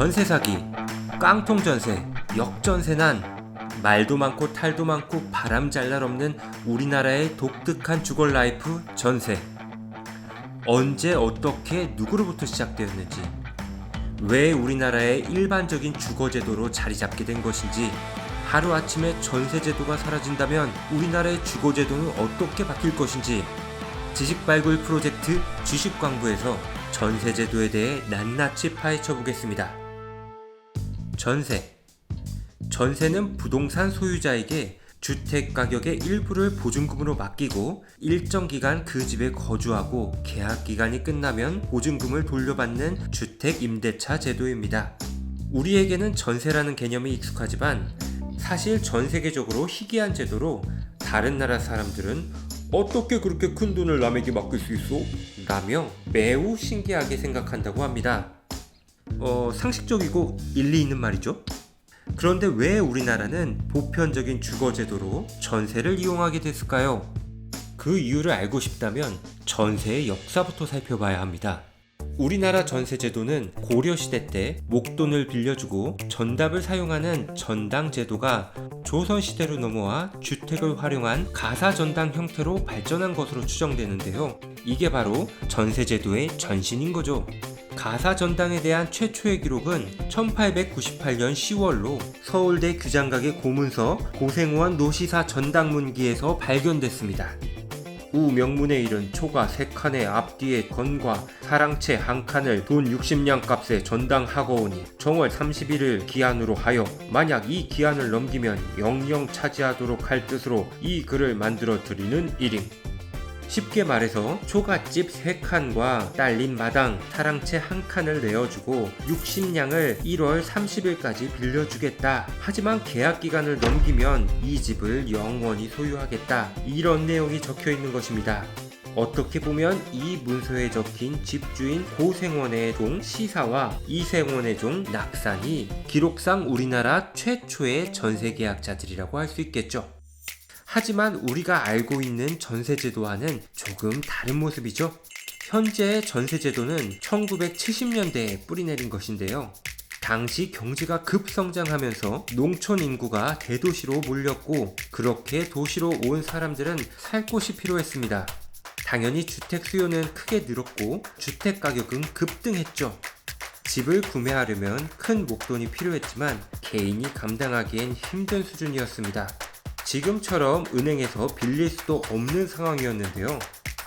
전세 사기, 깡통 전세, 역전세난, 말도 많고 탈도 많고 바람 잘 날 없는 우리나라의 독특한 주거 라이프 전세. 언제 어떻게 누구로부터 시작되었는지, 왜 우리나라의 일반적인 주거제도로 자리 잡게 된 것인지, 하루아침에 전세제도가 사라진다면 우리나라의 주거제도는 어떻게 바뀔 것인지, 지식발굴 프로젝트 주식광부에서 전세제도에 대해 낱낱이 파헤쳐 보겠습니다. 전세. 전세는 부동산 소유자에게 주택 가격의 일부를 보증금으로 맡기고 일정 기간 그 집에 거주하고 계약 기간이 끝나면 보증금을 돌려받는 주택 임대차 제도입니다. 우리에게는 전세라는 개념이 익숙하지만 사실 전 세계적으로 희귀한 제도로 다른 나라 사람들은 어떻게 그렇게 큰 돈을 남에게 맡길 수 있어? 라며 매우 신기하게 생각한다고 합니다. 상식적이고 일리 있는 말이죠. 그런데 왜 우리나라는 보편적인 주거제도로 전세를 이용하게 됐을까요? 그 이유를 알고 싶다면 전세의 역사부터 살펴봐야 합니다. 우리나라 전세제도는 고려시대 때 목돈을 빌려주고 전답을 사용하는 전당제도가 조선시대로 넘어와 주택을 활용한 가사전당 형태로 발전한 것으로 추정되는데요. 이게 바로 전세제도의 전신인 거죠. 가사전당에 대한 최초의 기록은 1898년 10월로 서울대 규장각의 고문서 고생원 노시사 전당문기에서 발견됐습니다. 우 명문의 일은 초가 3칸의 앞뒤에 건과 사랑채 1칸을 돈 60냥 값에 전당하거오니 정월 31일 기한으로 하여 만약 이 기한을 넘기면 영영 차지하도록 할 뜻으로 이 글을 만들어 드리는 일임. 쉽게 말해서 초가집 3칸과 딸린 마당 사랑채 1칸을 내어주고 60냥을 1월 30일까지 빌려주겠다. 하지만 계약기간을 넘기면 이 집을 영원히 소유하겠다. 이런 내용이 적혀있는 것입니다. 어떻게 보면 이 문서에 적힌 집주인 고생원의 종 시사와 이생원의 종 낙산이 기록상 우리나라 최초의 전세계약자들이라고 할 수 있겠죠. 하지만 우리가 알고 있는 전세제도와는 조금 다른 모습이죠. 현재의 전세제도는 1970년대에 뿌리내린 것인데요. 당시 경제가 급성장하면서 농촌 인구가 대도시로 몰렸고 그렇게 도시로 온 사람들은 살 곳이 필요했습니다. 당연히 주택 수요는 크게 늘었고 주택 가격은 급등했죠. 집을 구매하려면 큰 목돈이 필요했지만 개인이 감당하기엔 힘든 수준이었습니다. 지금처럼 은행에서 빌릴 수도 없는 상황이었는데요.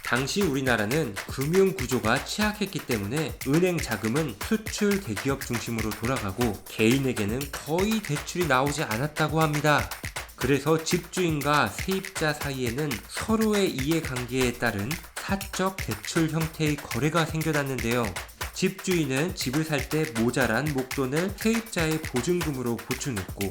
당시 우리나라는 금융 구조가 취약했기 때문에 은행 자금은 수출 대기업 중심으로 돌아가고 개인에게는 거의 대출이 나오지 않았다고 합니다. 그래서 집주인과 세입자 사이에는 서로의 이해관계에 따른 사적 대출 형태의 거래가 생겨났는데요. 집주인은 집을 살 때 모자란 목돈을 세입자의 보증금으로 보충했고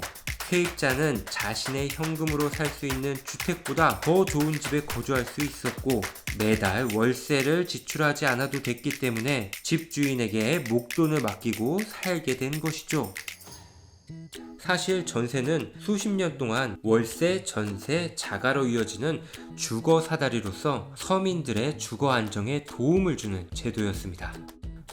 세입자는 자신의 현금으로 살 수 있는 주택보다 더 좋은 집에 거주할 수 있었고 매달 월세를 지출하지 않아도 됐기 때문에 집주인에게 목돈을 맡기고 살게 된 것이죠. 사실 전세는 수십 년 동안 월세, 전세, 자가로 이어지는 주거 사다리로서 서민들의 주거 안정에 도움을 주는 제도였습니다.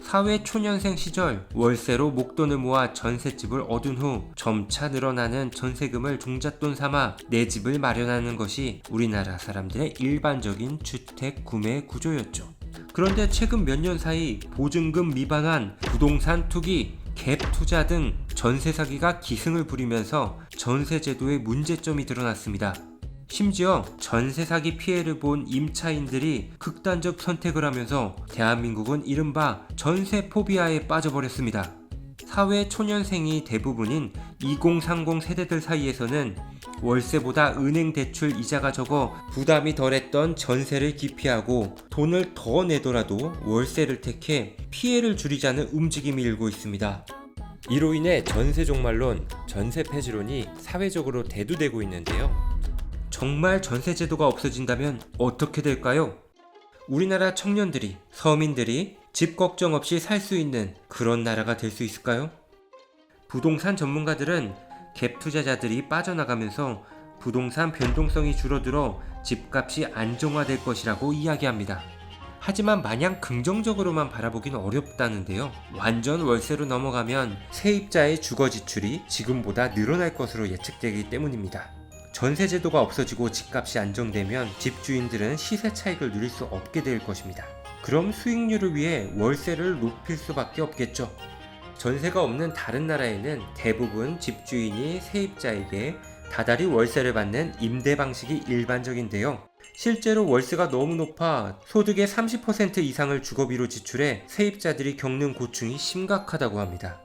사회 초년생 시절 월세로 목돈을 모아 전셋집을 얻은 후 점차 늘어나는 전세금을 종잣돈 삼아 내 집을 마련하는 것이 우리나라 사람들의 일반적인 주택 구매 구조였죠. 그런데 최근 몇 년 사이 보증금 미반환, 부동산 투기, 갭 투자 등 전세 사기가 기승을 부리면서 전세제도의 문제점이 드러났습니다. 심지어 전세 사기 피해를 본 임차인들이 극단적 선택을 하면서 대한민국은 이른바 전세 포비아에 빠져버렸습니다. 사회 초년생이 대부분인 2030 세대들 사이에서는 월세보다 은행 대출 이자가 적어 부담이 덜했던 전세를 기피하고 돈을 더 내더라도 월세를 택해 피해를 줄이자는 움직임이 일고 있습니다. 이로 인해 전세 종말론, 전세 폐지론이 사회적으로 대두되고 있는데요. 정말 전세제도가 없어진다면 어떻게 될까요? 우리나라 청년들이, 서민들이 집 걱정 없이 살 수 있는 그런 나라가 될 수 있을까요? 부동산 전문가들은 갭 투자자들이 빠져나가면서 부동산 변동성이 줄어들어 집값이 안정화될 것이라고 이야기합니다. 하지만 마냥 긍정적으로만 바라보긴 어렵다는데요. 완전 월세로 넘어가면 세입자의 주거 지출이 지금보다 늘어날 것으로 예측되기 때문입니다. 전세 제도가 없어지고 집값이 안정되면 집주인들은 시세 차익을 누릴 수 없게 될 것입니다. 그럼 수익률을 위해 월세를 높일 수밖에 없겠죠. 전세가 없는 다른 나라에는 대부분 집주인이 세입자에게 다달이 월세를 받는 임대 방식이 일반적인데요. 실제로 월세가 너무 높아 소득의 30% 이상을 주거비로 지출해 세입자들이 겪는 고충이 심각하다고 합니다.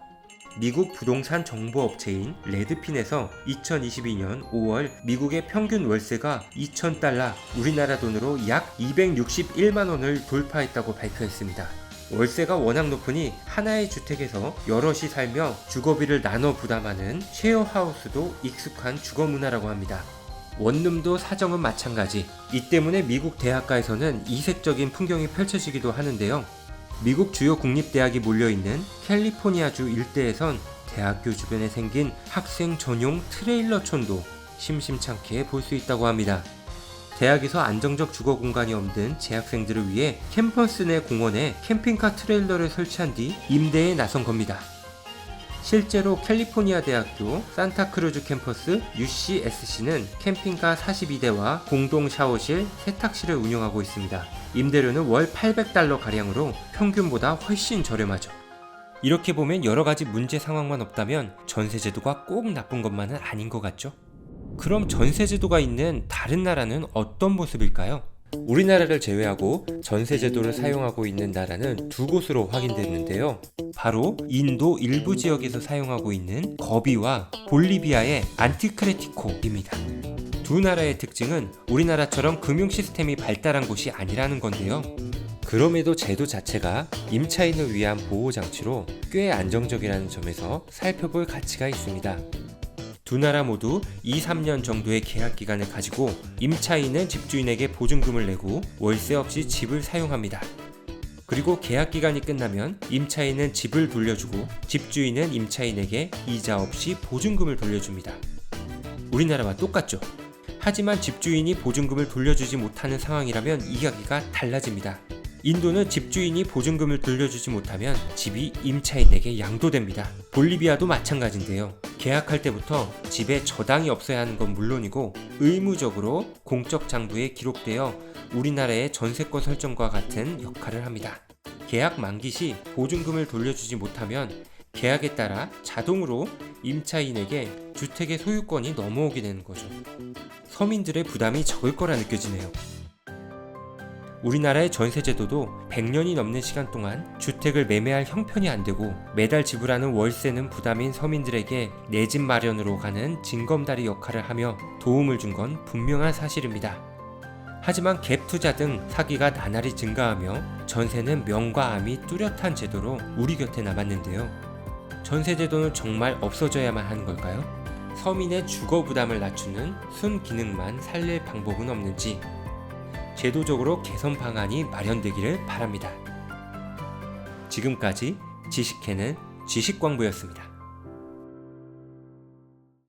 미국 부동산 정보업체인 레드핀에서 2022년 5월 미국의 평균 월세가 $2,000, 우리나라 돈으로 약 261만 원을 돌파했다고 발표했습니다. 월세가 워낙 높으니 하나의 주택에서 여럿이 살며 주거비를 나눠 부담하는 쉐어하우스도 익숙한 주거 문화라고 합니다. 원룸도 사정은 마찬가지. 이 때문에 미국 대학가에서는 이색적인 풍경이 펼쳐지기도 하는데요. 미국 주요 국립대학이 몰려있는 캘리포니아주 일대에선 대학교 주변에 생긴 학생 전용 트레일러촌도 심심찮게 볼 수 있다고 합니다. 대학에서 안정적 주거 공간이 없는 재학생들을 위해 캠퍼스 내 공원에 캠핑카 트레일러를 설치한 뒤 임대에 나선 겁니다. 실제로 캘리포니아 대학교 산타크루즈 캠퍼스 UCSC는 캠핑카 42대와 공동 샤워실, 세탁실을 운영하고 있습니다. 임대료는 월 $800가량으로 평균보다 훨씬 저렴하죠. 이렇게 보면 여러가지 문제 상황만 없다면 전세제도가 꼭 나쁜 것만은 아닌 것 같죠? 그럼 전세제도가 있는 다른 나라는 어떤 모습일까요? 우리나라를 제외하고 전세제도를 사용하고 있는 나라는 두 곳으로 확인됐는데요. 바로 인도 일부 지역에서 사용하고 있는 거비와 볼리비아의 안티크레티코입니다. 두 나라의 특징은 우리나라처럼 금융 시스템이 발달한 곳이 아니라는 건데요. 그럼에도 제도 자체가 임차인을 위한 보호장치로 꽤 안정적이라는 점에서 살펴볼 가치가 있습니다. 두 나라 모두 2-3년 정도의 계약 기간을 가지고 임차인은 집주인에게 보증금을 내고 월세 없이 집을 사용합니다. 그리고 계약 기간이 끝나면 임차인은 집을 돌려주고 집주인은 임차인에게 이자 없이 보증금을 돌려줍니다. 우리나라와 똑같죠. 하지만 집주인이 보증금을 돌려주지 못하는 상황이라면 이야기가 달라집니다. 인도는 집주인이 보증금을 돌려주지 못하면 집이 임차인에게 양도됩니다. 볼리비아도 마찬가지인데요. 계약할 때부터 집에 저당이 없어야 하는 건 물론이고 의무적으로 공적 장부에 기록되어 우리나라의 전세권 설정과 같은 역할을 합니다. 계약 만기 시 보증금을 돌려주지 못하면 계약에 따라 자동으로 임차인에게 주택의 소유권이 넘어오게 되는 거죠. 서민들의 부담이 적을 거라 느껴지네요. 우리나라의 전세제도도 100년이 넘는 시간 동안 주택을 매매할 형편이 안 되고 매달 지불하는 월세는 부담인 서민들에게 내 집 마련으로 가는 징검다리 역할을 하며 도움을 준 건 분명한 사실입니다. 하지만 갭 투자 등 사기가 나날이 증가하며 전세는 명과 암이 뚜렷한 제도로 우리 곁에 남았는데요. 전세제도는 정말 없어져야만 하는 걸까요? 서민의 주거 부담을 낮추는 순기능만 살릴 방법은 없는지 제도적으로 개선 방안이 마련되기를 바랍니다. 지금까지 지식캐는 지식광부였습니다.